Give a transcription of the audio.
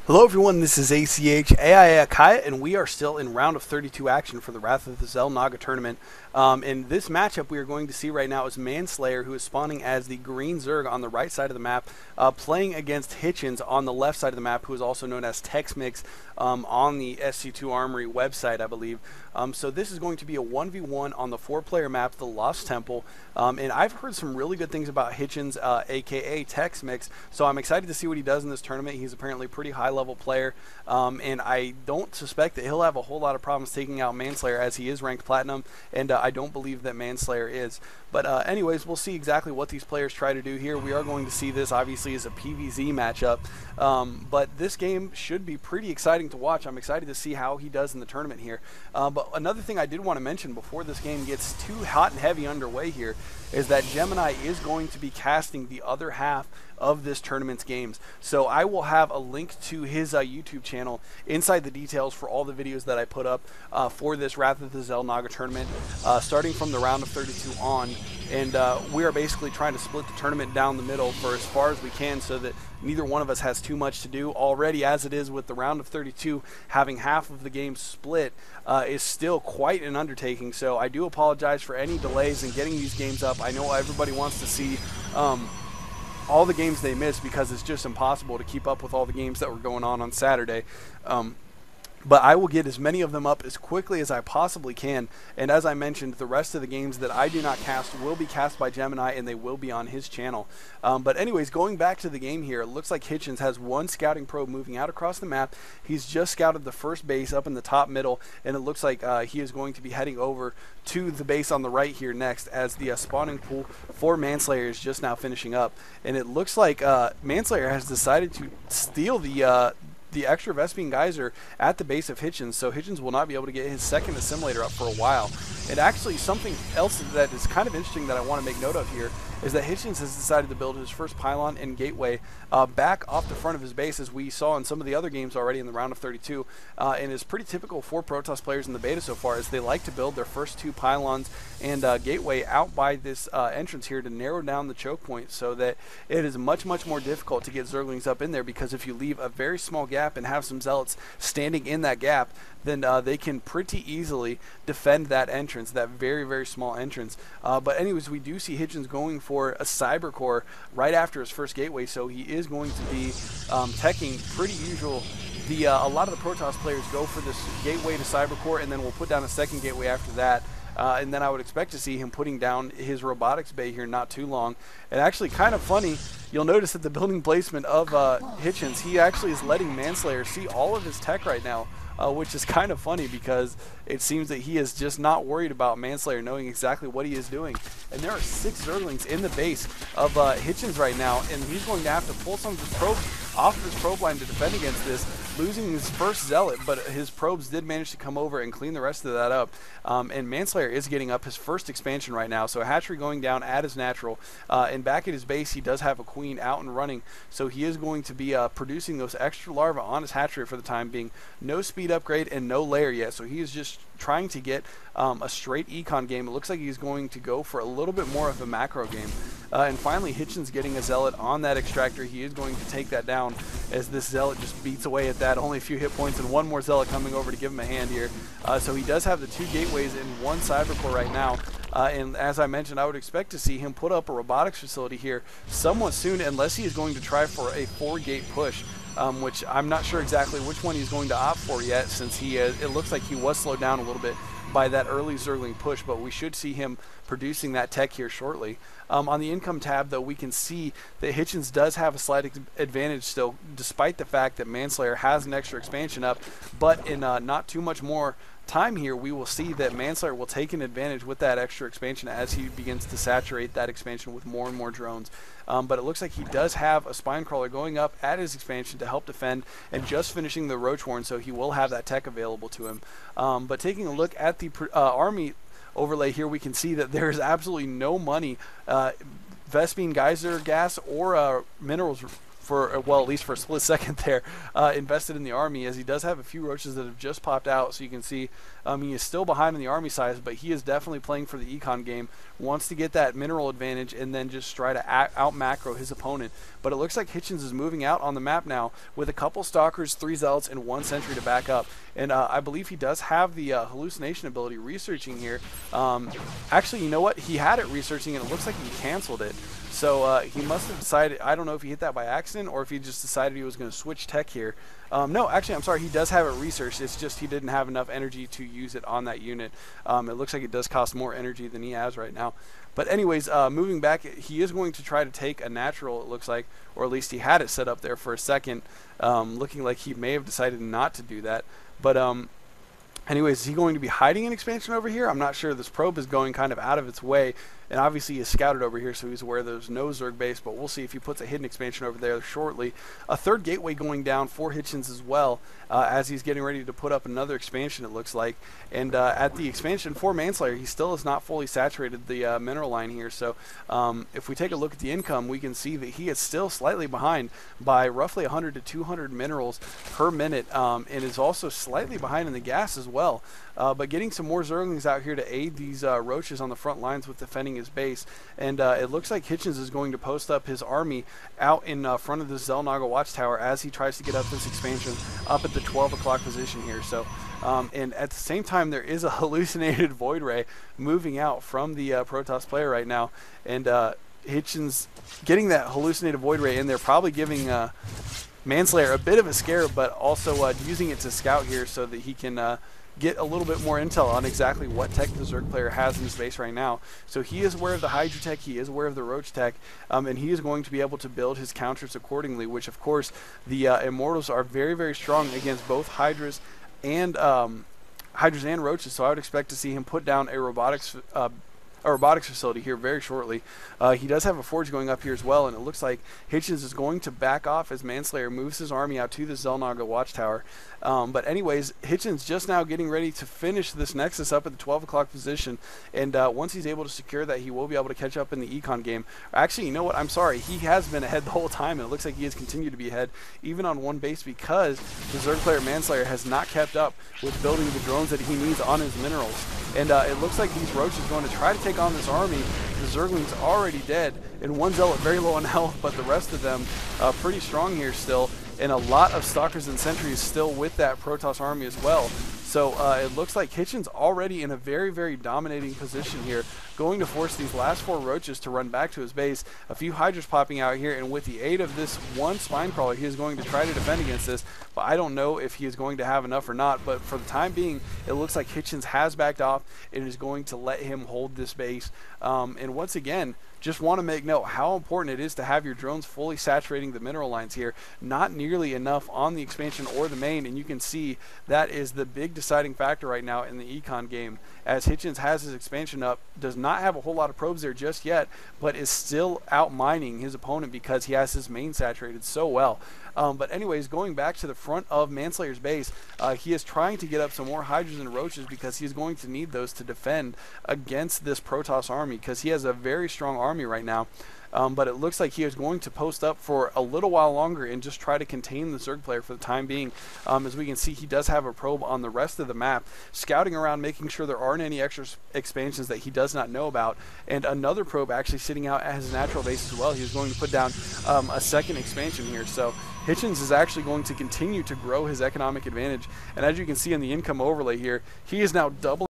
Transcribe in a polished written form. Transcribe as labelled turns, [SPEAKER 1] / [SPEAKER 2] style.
[SPEAKER 1] Hello everyone, this is ACH AI Akaya, and we are still in round of 32 action for the Wrath of the xel'naga tournament. In this matchup we are going to see right now is Manslayer, who is spawning as the green Zerg on the right side of the map, playing against Hitchens on the left side of the map, who is also known as texmix on the SC2 Armory website, I believe. So this is going to be a 1v1 on the 4-player map, the Lost Temple, and I've heard some really good things about Hitchens, aka texmix, so I'm excited to see what he does in this tournament. He's apparently a pretty high-level player, and I don't suspect that he'll have a whole lot of problems taking out Manslayer, as he is ranked Platinum, and I don't believe that Manslayer is. But anyways, we'll see exactly what these players try to do here. We are going to see this, obviously, as a PvZ matchup, but this game should be pretty exciting to watch. I'm excited to see how he does in the tournament here. But another thing I did want to mention before this game gets too hot and heavy underway here is that Gemini is going to be casting the other half of this tournament's games. So I will have a link to his YouTube channel inside the details for all the videos that I put up for this Wrath of the xel'naga tournament, starting from the round of 32 on. And we are basically trying to split the tournament down the middle for as far as we can, so that neither one of us has too much to do. Already, as it is with the round of 32, having half of the game split is still quite an undertaking. So I do apologize for any delays in getting these games up. I know everybody wants to see all the games they missed, because it's just impossible to keep up with all the games that were going on Saturday. But I will get as many of them up as quickly as I possibly can. And as I mentioned, the rest of the games that I do not cast will be cast by Gemini, and they will be on his channel. But anyways, going back to the game here, it looks like Hitchens has one scouting probe moving out across the map. He's just scouted the first base up in the top middle, and it looks like he is going to be heading over to the base on the right here next, as the spawning pool for Manslayer is just now finishing up. And it looks like Manslayer has decided to steal the extra Vespene Geyser at the base of Hitchens, so Hitchens will not be able to get his second assimilator up for a while. And actually, something else that is kind of interesting that I want to make note of here is that Hitchens has decided to build his first pylon and gateway back off the front of his base, as we saw in some of the other games already in the round of 32, and is pretty typical for Protoss players in the beta so far, as they like to build their first two pylons and gateway out by this entrance here to narrow down the choke point, so that it is much more difficult to get Zerglings up in there, because if you leave a very small gap and have some Zealots standing in that gap, then they can pretty easily defend that entrance, that very small entrance. But anyways, we do see Hitchens going for a Cyber Core right after his first gateway, so he is going to be teching pretty usual. A lot of the Protoss players go for this gateway to Cyber Core, and then we'll put down a second gateway after that. And then I would expect to see him putting down his robotics bay here not too long. And actually, kind of funny, you'll notice that the building placement of Hitchens, he actually is letting Manslayer see all of his tech right now, which is kind of funny, because it seems that he is just not worried about Manslayer knowing exactly what he is doing. And there are 6 Zerglings in the base of Hitchens right now, and he's going to have to pull some of his probes off of his probe line to defend against this, losing his first Zealot, but his probes did manage to come over and clean the rest of that up. And Manslayer is getting up his first expansion right now, so hatchery going down at his natural, and back at his base he does have a queen out and running, so he is going to be producing those extra larvae on his hatchery for the time being. No speed upgrade and no layer yet, so he is just trying to get a straight econ game. It looks like he's going to go for a little bit more of a macro game. And finally, Hitchens getting a Zealot on that extractor. He is going to take that down, as this Zealot just beats away at that. Only a few hit points, and one more Zealot coming over to give him a hand here. So he does have the 2 gateways in 1 Cyber Core right now. And as I mentioned, I would expect to see him put up a robotics facility here somewhat soon, unless he is going to try for a 4-gate push. Which I'm not sure exactly which one he's going to opt for yet, since it looks like he was slowed down a little bit by that early Zergling push, but we should see him producing that tech here shortly. On the income tab, though, we can see that Hitchens does have a slight advantage still, despite the fact that Manslayer has an extra expansion up, but in not too much more time here, we will see that Manslayer will take an advantage with that extra expansion as he begins to saturate that expansion with more and more drones. But it looks like he does have a spine crawler going up at his expansion to help defend, and just finishing the Roach Horn, so he will have that tech available to him. But taking a look at the army overlay here, we can see that there's absolutely no money, Vespene Geyser gas, or minerals for, well, at least for a split second there, invested in the army, as he does have a few roaches that have just popped out. So you can see he is still behind in the army size, but he is definitely playing for the econ game, wants to get that mineral advantage and then just try to out macro his opponent. But it looks like Hitchens is moving out on the map now with a couple stalkers, 3 zealots, and 1 sentry to back up. And I believe he does have the hallucination ability researching here. Actually, you know what? He had it researching and it looks like he canceled it. So he must have decided, I don't know if he hit that by accident or if he just decided he was going to switch tech here. No, actually, I'm sorry, he does have it researched. It's just he didn't have enough energy to use it on that unit. It looks like it does cost more energy than he has right now. But anyways, moving back, he is going to try to take a natural, it looks like, or at least he had it set up there for a second, looking like he may have decided not to do that. But anyways, is he going to be hiding an expansion over here? I'm not sure. This probe is going kind of out of its way. And obviously he is scouted over here, so he's aware there's no Zerg base, but we'll see if he puts a hidden expansion over there shortly. A third gateway going down for Hitchens as well, as he's getting ready to put up another expansion, it looks like. And at the expansion for Manslayer, he still has not fully saturated the mineral line here. So if we take a look at the income, we can see that he is still slightly behind by roughly 100 to 200 minerals per minute, and is also slightly behind in the gas as well. But getting some more Zerglings out here to aid these roaches on the front lines with defending his base. And it looks like Hitchens is going to post up his army out in front of the xel'naga watchtower as he tries to get up this expansion up at the 12 o'clock position here. So and at the same time, there is a hallucinated void ray moving out from the Protoss player right now. And Hitchens getting that hallucinated void ray in there, probably giving Manslayer a bit of a scare, but also using it to scout here so that he can get a little bit more intel on exactly what tech the Zerg player has in his base right now. So he is aware of the Hydra tech, he is aware of the Roach tech, and he is going to be able to build his counters accordingly, which of course the Immortals are very, very strong against both Hydras and Roaches, so I would expect to see him put down a robotics facility here very shortly. He does have a forge going up here as well, and it looks like Hitchens is going to back off as Manslayer moves his army out to the xel'naga watchtower. But anyways, Hitchens just now getting ready to finish this Nexus up at the 12 o'clock position, and once he's able to secure that, he will be able to catch up in the econ game. Actually, you know what? I'm sorry. He has been ahead the whole time, and it looks like he has continued to be ahead, even on one base, because the Zerg player Manslayer has not kept up with building the drones that he needs on his minerals. And it looks like these Roaches are going to try to take on this army. The Zergling's already dead, and one Zealot very low on health, but the rest of them pretty strong here still. And a lot of Stalkers and Sentries still with that Protoss army as well. So it looks like Hitchens already in a very, very dominating position here, going to force these last 4 Roaches to run back to his base. A few Hydras popping out here, and with the aid of this one Spine Crawler, he is going to try to defend against this. But I don't know if he is going to have enough or not. But for the time being, it looks like Hitchens has backed off and is going to let him hold this base. And once again, just want to make note how important it is to have your drones fully saturating the mineral lines here. Not nearly enough on the expansion or the main, and you can see that is the big deciding factor right now in the econ game, as Hitchens has his expansion up, does not have a whole lot of probes there just yet, but is still out mining his opponent because he has his main saturated so well. But anyways, going back to the front of Manslayer's base, he is trying to get up some more Hydras and Roaches because he's going to need those to defend against this Protoss army, because he has a very strong army right now. But it looks like he is going to post up for a little while longer and just try to contain the Zerg player for the time being. As we can see, he does have a probe on the rest of the map, scouting around, making sure there aren't any extra expansions that he does not know about, and another probe actually sitting out at his natural base as well. He is going to put down a second expansion here. So Hitchens is actually going to continue to grow his economic advantage, and as you can see in the income overlay here, he is now doubling